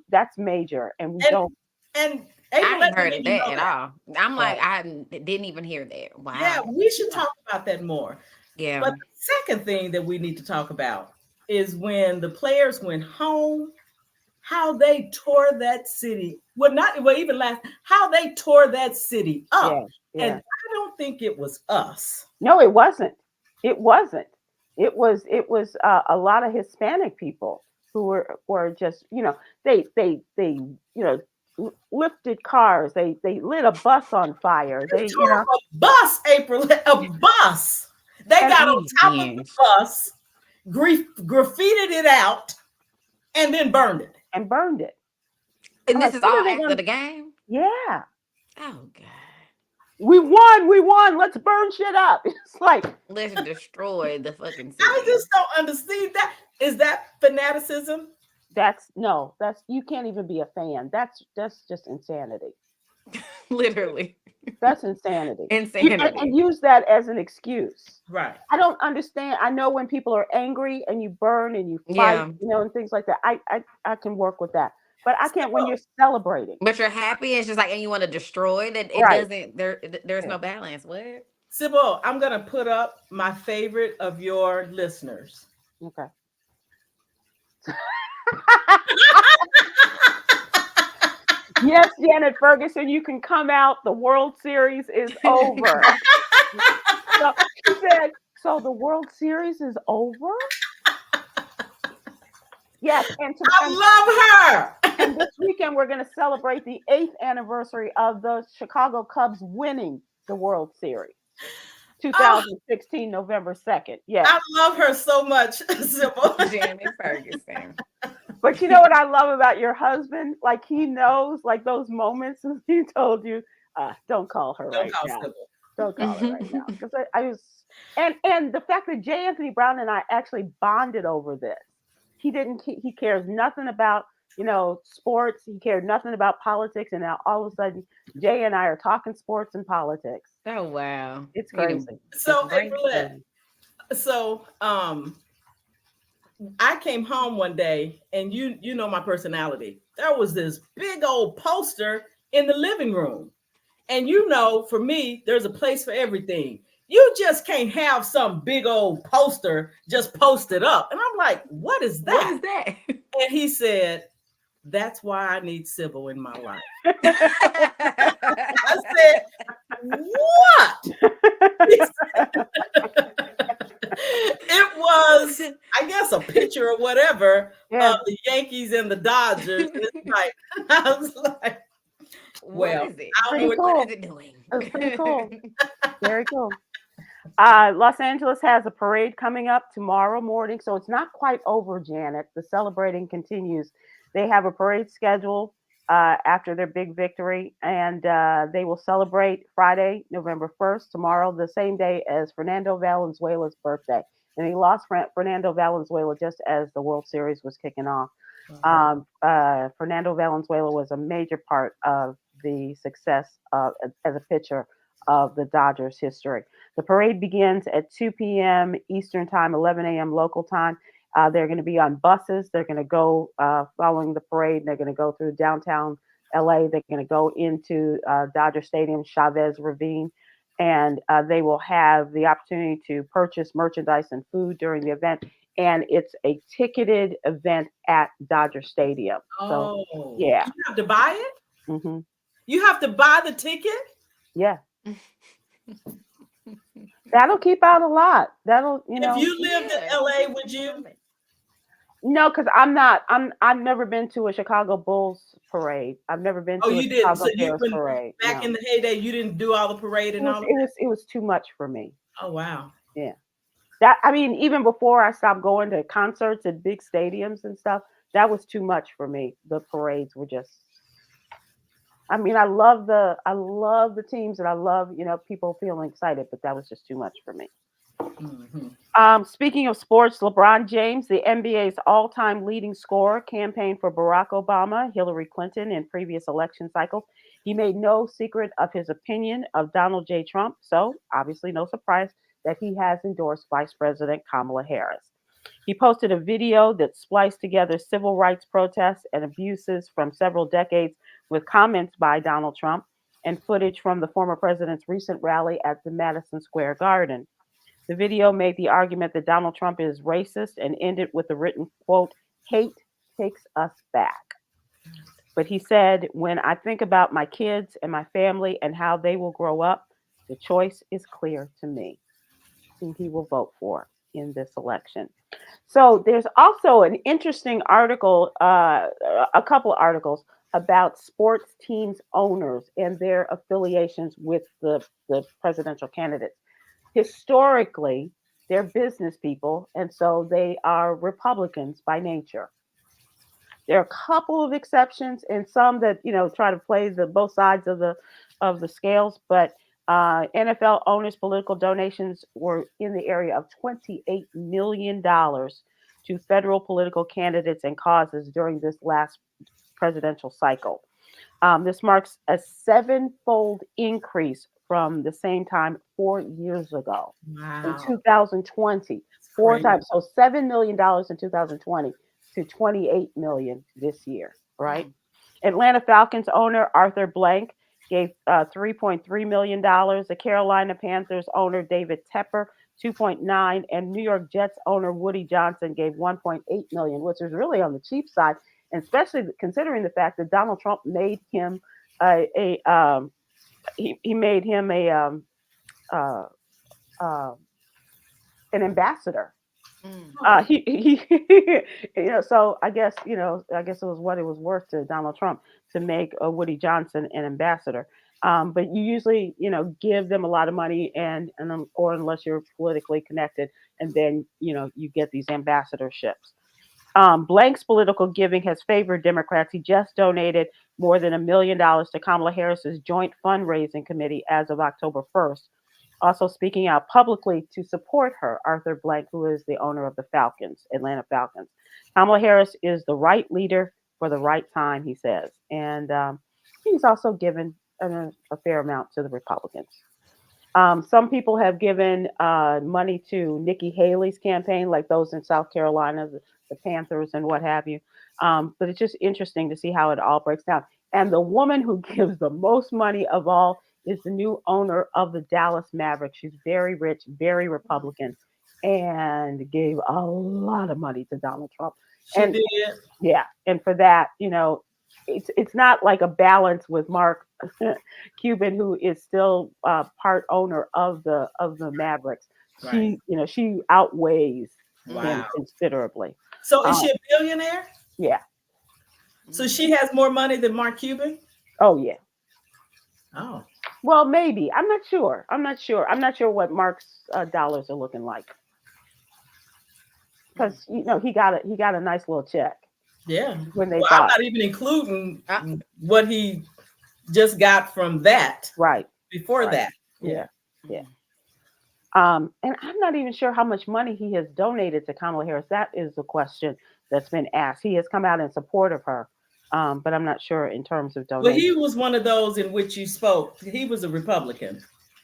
That's major, and we don't. And I April, ain't heard of you know that at all. I'm like, Right. I didn't even hear that. Wow. Yeah, we should talk about that more. Yeah. But the second thing that we need to talk about is when the players went home, how they tore that city. How they tore that city up. Yeah. And I don't think it was us. No, it wasn't. It wasn't. It was a lot of Hispanic people who were just they lifted cars. They lit a bus on fire. They tore up a bus, April, a bus. They got on top of the bus, graffitied it out, and then burned it. And burned it. And I'm this like, is what are all they after gonna- the game. Yeah. Oh God. We won. Let's burn shit up. It's like, Let's destroy the fucking city. I just don't understand that. Is that fanaticism? that's you can't even be a fan. That's just insanity. Literally. That's insanity. Insanity. And use that as an excuse. Right. I don't understand. I know when people are angry and you burn and you fight, and things like that. I can work with that. But I can't when you're celebrating. But you're happy. It's just like, and you want to destroy that. It Right. doesn't. There's no balance. What? Sybil, I'm gonna put up my favorite of your listeners. Okay. Yes, Janet Ferguson, you can come out. The World Series is over. So she said, so the World Series is over? Yes, I love her. and this weekend we're going to celebrate the 8th anniversary of the Chicago Cubs winning the World Series. 2016, November 2nd. Yes. I love her so much, Sybil. Janet Ferguson. But you know what I love about your husband? Like, he knows, like, those moments he told you, don't call her right now. Don't call her right now. Because I was, and the fact that J. Anthony Brown and I actually bonded over this. He cares nothing about, sports. He cared nothing about politics. And now all of a sudden, Jay and I are talking sports and politics. Oh wow. It's crazy. So, Aprylete, I came home one day, and you know my personality. There was this big old poster in the living room. And you know, for me, there's a place for everything. You just can't have some big old poster just posted up. And I'm like, what is What that? is that? And he said, that's why I need Sybil in my life. I said, what? It was, I guess, a picture or whatever Yeah, of the Yankees and the Dodgers. And it's like, I was like, What well, is it? I don't know pretty what What cool. is it doing? It's pretty cool. Very cool. Los Angeles has a parade coming up tomorrow morning, so it's not quite over, Janet. The celebrating continues. They have a parade scheduled after their big victory, and they will celebrate Friday, November 1st, tomorrow, the same day as Fernando Valenzuela's birthday. And he lost Fernando Valenzuela just as the World Series was kicking off. Fernando Valenzuela was a major part of the success as a pitcher of the Dodgers history. The parade begins at 2 p.m. Eastern Time, 11 a.m. local time. They're going to be on buses. They're going to go following the parade. They're going to go through downtown LA. They're going to go into Dodger Stadium, Chavez Ravine, and they will have the opportunity to purchase merchandise and food during the event. And it's a ticketed event at Dodger Stadium. So, oh, yeah. you have to buy it? Hmm. You have to buy the ticket? Yeah. That'll keep out a lot. That'll, If you lived in Yeah, LA, keep would people you? coming. no, because I'm not. I've never been to a Chicago Bulls parade. I've never been Oh, to a you didn't. So Chicago you Bears when parade. back in No, the heyday, you didn't do all the parade it and was all of it was that? it was too much for me. Oh wow. Yeah, that I mean, even before I stopped going to concerts at big stadiums and stuff, that was too much for me. The parades were just. I mean, I love the teams and I love people feeling excited, but that was just too much for me. Mhm. Speaking of sports, LeBron James, the NBA's all time leading scorer, campaigned for Barack Obama, Hillary Clinton in previous election cycles. He made no secret of his opinion of Donald J. Trump, so obviously, no surprise that he has endorsed Vice President Kamala Harris. He posted a video that spliced together civil rights protests and abuses from several decades with comments by Donald Trump and footage from the former president's recent rally at the Madison Square Garden. The video made the argument that Donald Trump is racist and ended with the written quote, hate takes us back. But he said, when I think about my kids and my family and how they will grow up, the choice is clear to me who he will vote for in this election. So there's also an interesting article, a couple of articles about sports teams owners and their affiliations with the presidential candidates. Historically, they're business people, and so they are Republicans by nature. There are a couple of exceptions, and some that try to play the both sides of the scales. But NFL owners' political donations were in the area of $28 million to federal political candidates and causes during this last presidential cycle. This marks a sevenfold increase from the same time 4 years ago in Wow. 2020. That's Four crazy. times. So $7 million in 2020 to 28 million this year, right? Mm. Atlanta Falcons owner Arthur Blank gave $3.3 million. The Carolina Panthers owner David Tepper 2.9, and New York Jets owner Woody Johnson gave 1.8 million, which is really on the cheap side, and especially considering the fact that Donald Trump made him a he made him a uh, uh, an ambassador. Mm. Oh, He so I guess it was what it was worth to Donald Trump to make Woody Johnson an ambassador. But you usually, give them a lot of money or unless you're politically connected, and then, you get these ambassadorships. Blank's political giving has favored Democrats. He just donated more than $1 million to Kamala Harris's joint fundraising committee as of October 1st. Also speaking out publicly to support her, Arthur Blank, who is the owner of the Falcons, Atlanta Falcons. Kamala Harris is the right leader for the right time, he says. And he's also given a fair amount to the Republicans. Some people have given money to Nikki Haley's campaign, like those in South Carolina, the Panthers and what have you. But it's just interesting to see how it all breaks down. And the woman who gives the most money of all is the new owner of the Dallas Mavericks. She's very rich, very Republican, and gave a lot of money to Donald Trump. She And did. yeah, and for that, it's not like a balance with Mark Cuban, who is still part owner of the Mavericks. Right. She outweighs him Wow. considerably. So is Um, she a billionaire? yeah. So she has more money than Mark Cuban? Oh yeah. Oh. Well, maybe. I'm not sure. I'm not sure. I'm not sure what Mark's dollars are looking like, because he got a nice little check Yeah. when they Well, I'm bought. not even including Uh, what he just got from that Right. before Right. that. Yeah. Yeah. Yeah. And I'm not even sure how much money he has donated to Kamala Harris. That is the question that's been asked. He has come out in support of her, but I'm not sure in terms of Well, he donation. was one of those in which you spoke. He was a Republican.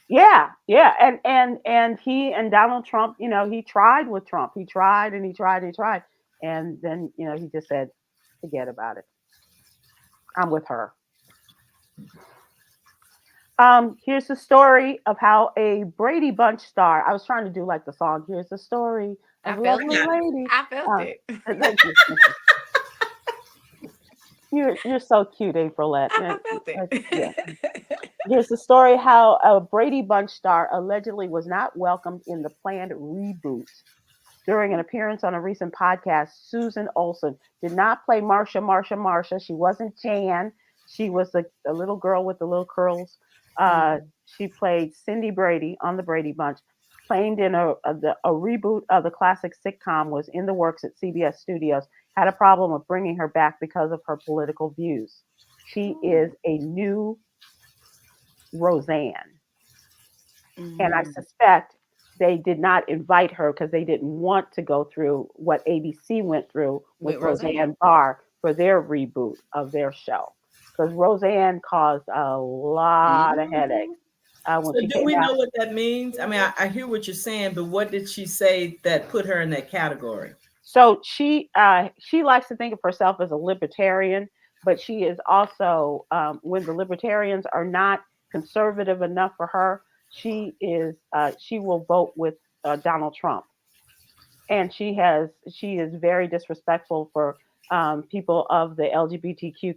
Yeah, yeah, and he and Donald Trump, he tried with Trump. He tried and he tried and he tried, and then he just said, "Forget about it. I'm with her." Here's the story of how a Brady Bunch star. I was trying to do like the song. Here's the story I of a felt lovely it. lady. I felt Uh, it. thank you. Thank you. You're so cute, Aprylete. I felt Yeah. it. Here's the story how a Brady Bunch star allegedly was not welcomed in the planned reboot. During an appearance on a recent podcast, Susan Olsen did not play Marsha, Marsha, Marsha. She wasn't Jan. She was a little girl with the little curls. She played Cindy Brady on the Brady Bunch. Claimed in a reboot of the classic sitcom was in the works at CBS Studios. Had a problem of bringing her back because of her political views. She is a new Roseanne. And I Mhm. suspect they did not invite her because they didn't want to go through what ABC went through with With Roseanne. Roseanne Barr for their reboot of their show. Because Roseanne caused a lot of headaches Mhm. when So she do came we out. know what that means? I mean, I hear what you're saying, but what did she say that put her in that category? So she likes to think of herself as a libertarian, but she is also when the libertarians are not conservative enough for her, she will vote with Donald Trump, and she is very disrespectful for people of the LGBTQ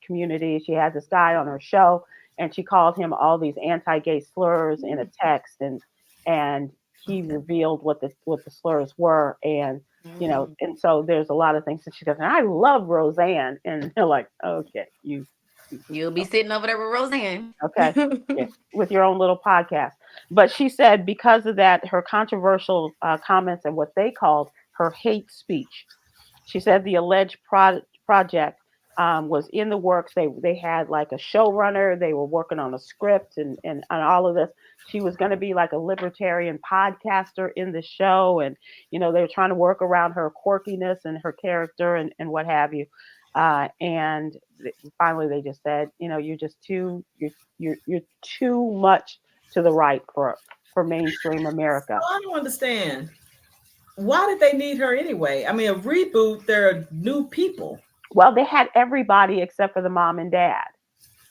community. She had this guy on her show, and she called him all these anti-gay slurs in a text, and he Okay. revealed what the slurs were, and Mhm. and so there's a lot of things that she does. And I love Roseanne, and they're like, okay, you You'll be sitting over there with Roseanne. okay, yeah, with your own little podcast. But she said because of that, her controversial comments and what they called her hate speech. She said the alleged project was in the works. They had like a showrunner. They were working on a script and all of this. She was going to be like a libertarian podcaster in the show, and they were trying to work around her quirkiness and her character and what have you. And finally, they just said, you're just you're too much to the right for mainstream So America. I don't understand. Why did they need her anyway? I mean, a reboot, there are new people. Well, they had everybody except for the mom and dad.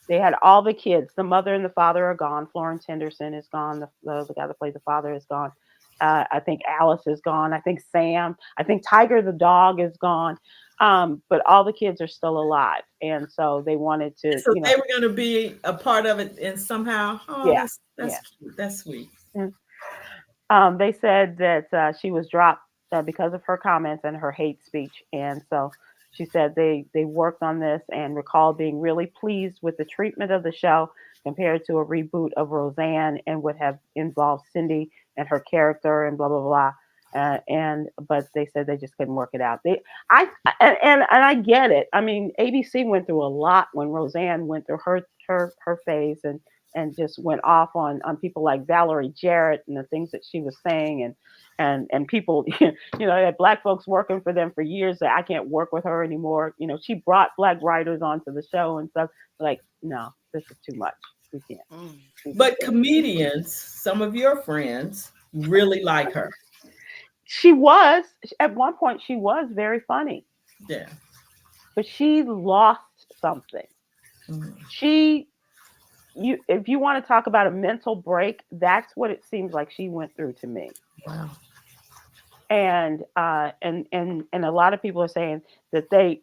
They had all the kids. The mother and the father are gone. Florence Henderson is gone. The guy that played the father is gone. I think Alice is gone. I think Sam. I think Tiger the dog is gone. But all the kids are still alive, and so they wanted to, So they were going to be a part of it, and somehow, oh, yeah, that's yeah. cute. That's sweet. Mm. They said that she was dropped because of her comments and her hate speech, and so she said they worked on this and recalled being really pleased with the treatment of the show compared to a reboot of Roseanne and would have involved Cindy and her character and blah blah blah. And but they said they just couldn't work it out. And I get it. I mean, ABC went through a lot when Roseanne went through her phase and just went off on people like Valerie Jarrett and the things that she was saying and people had black folks working for them for years that I can't work with her anymore. She brought black writers onto the show and stuff. Like, no, this is too much. We can't. Mm. But comedians, some of your friends, really like her. She was at one point. She was very funny, Yeah. but she lost something. Mhm. She, you, if you want to talk about a mental break, that's what it seems like she went through to me. Wow. And a lot of people are saying that they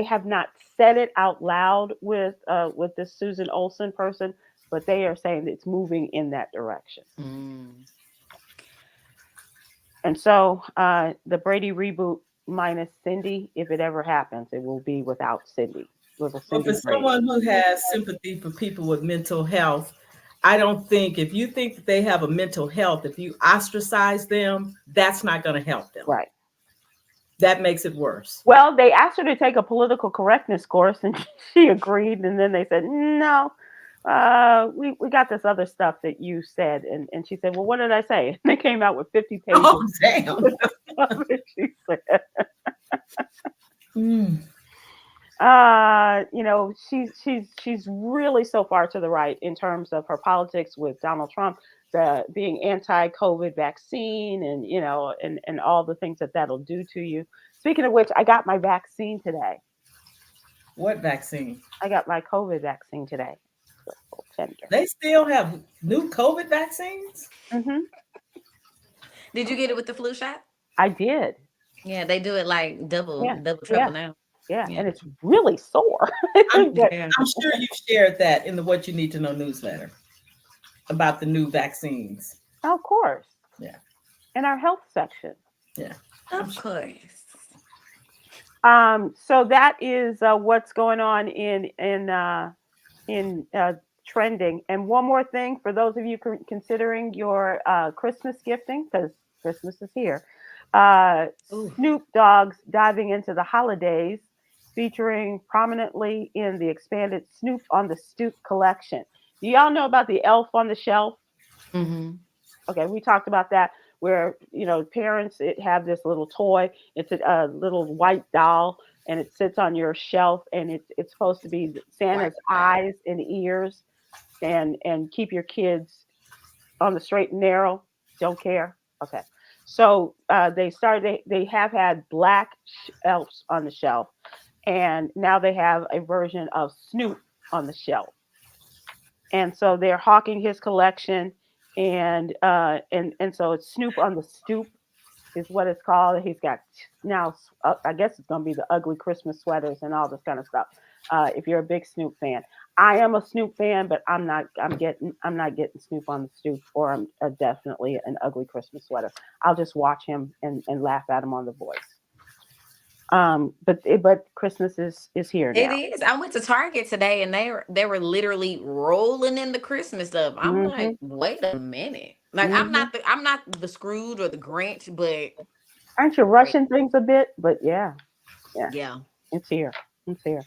have not said it out loud with this Susan Olsen person, but they are saying that it's moving in that direction. Mm. And so the Brady reboot minus Cindy, if it ever happens, it will be without Cindy, little Well, for Cindy Brady. someone who has sympathy for people with mental health, I don't think if you think that they have a mental health, if you ostracize them, that's not going to help them. Right. That makes it worse. Well, they asked her to take a political correctness course, and she agreed. And then they said, "No, we got this other stuff that you said." And she said, "Well, what did I say?" And they came out with 50 pages Oh, damn. of stuff that she said. Mm. She's really so far to the right in terms of her politics with Donald Trump, the being anti-COVID vaccine, and all the things that that'll do to you. Speaking of which, I got my vaccine today. What vaccine? I got my COVID vaccine today. So, tender. They still have new COVID vaccines? Hmm. Did you get it with the flu shot? I did. Yeah, they do it like double, Yeah, triple yeah, now. yeah, Yeah. and it's really sore. I'm, But, Yeah. I'm sure you've shared that in the What You Need to Know newsletter about the new vaccines. of course. Yeah. In our health section. Yeah. Of course. So that is what's going on in trending. And one more thing for those of you considering your Christmas gifting, because Christmas is here. Ooh. Snoop Dogg's diving into the holidays, featuring prominently in the expanded Snoop on the Stoop collection. Do y'all know about the Elf on the Shelf? Mm-hmm. Okay, we talked about that where parents have this little toy. It's a little white doll, and it sits on your shelf, and it's supposed to be Santa's eyes and ears, and keep your kids on the straight and narrow. Don't care. Okay, so they have had black elves on the shelf, and now they have a version of Snoop on the shelf. And so they're hawking his collection, and so it's Snoop on the Stoop is what it's called. He's got now, I guess it's going to be the ugly Christmas sweaters and all this kind of stuff. If you're a big Snoop fan, I am a Snoop fan, but I'm not getting Snoop on the Stoop, or I'm definitely an ugly Christmas sweater. I'll just watch him and laugh at him on The Voice. But Christmas is here It now. is. I went to Target today and they were literally rolling in the Christmas stuff. I'm like, Hmm. wait a minute. Like Hmm. I'm not the Scrooge or the Grinch, but Aren't you great. rushing things a bit? But yeah, Yeah. it's here. It's here.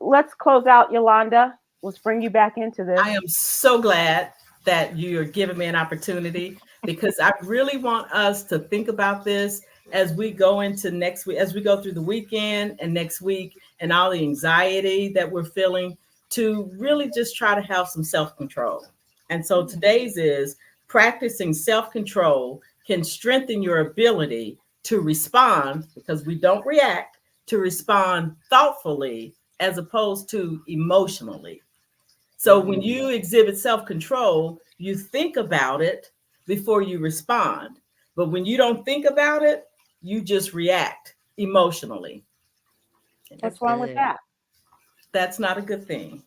Let's close out, Yolanda. Let's bring you back into this. I am so glad that you're giving me an opportunity because I really want us to think about this as we go into next week, as we go through the weekend and next week, and all the anxiety that we're feeling, to really just try to have some self-control. And so today's is practicing self-control can strengthen your ability to respond, because we don't react, to respond thoughtfully as opposed to emotionally. So when you exhibit self-control, you think about it before you respond. But when you don't think about it, you just react emotionally. That's What's wrong with good. that? That's not a good thing,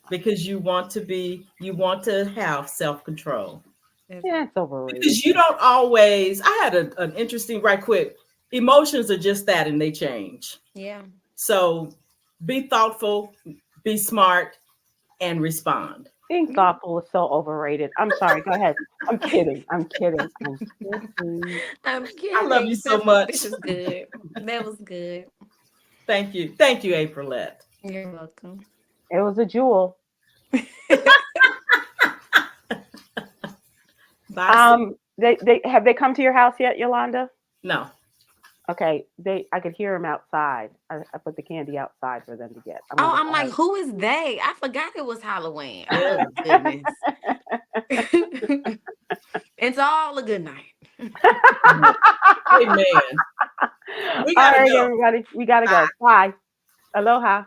because you want to have self-control. Yeah, it's overrated. Because you don't always, I had an interesting, right quick, emotions are just that, and they change. Yeah. So be thoughtful, be smart, and respond. Being thoughtful is so overrated. I'm sorry. Go ahead. I'm kidding. I'm kidding. I'm kidding. I'm I love you kidding. so much. This is good. That was good. Thank you. Thank you, Aprylete. You're welcome. It was a jewel. Bye. They have they come to your house yet, Yolanda? No. Okay, I could hear them outside. I put the candy outside for them to get. I'm Oh, gonna I'm go like, ahead. who is they? I forgot it was Halloween. Yeah. Oh goodness. It's all a good night. Amen. We All gotta right, go. everybody, we gotta Bye. go. Bye. Aloha.